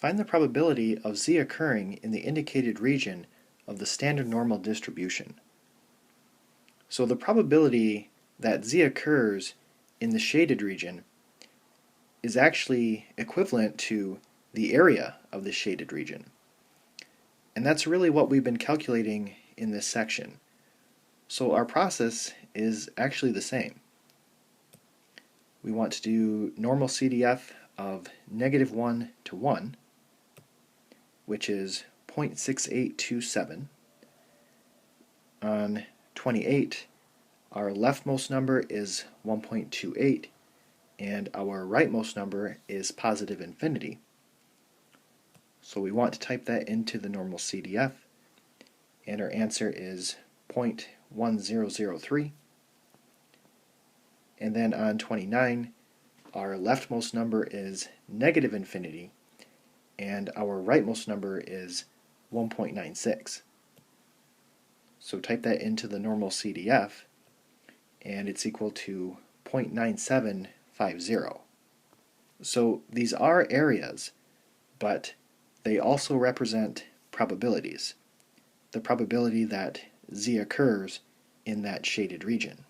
Find the probability of z occurring in the indicated region of the standard normal distribution. So the probability that z occurs in the shaded region is actually equivalent to the area of the shaded region. And that's really what we've been calculating in this section. So our process is actually the same. We want to do normal CDF of -1 to 1, which is 0.6827. On 28, our leftmost number is 1.28, and our rightmost number is positive infinity. So we want to type that into the normal CDF, and our answer is 0.1003. And then on 29, our leftmost number is negative infinity, and our rightmost number is 1.96. So type that into the normal CDF, and it's equal to 0.9750. So these are areas, but they also represent probabilities. The probability that z occurs in that shaded region.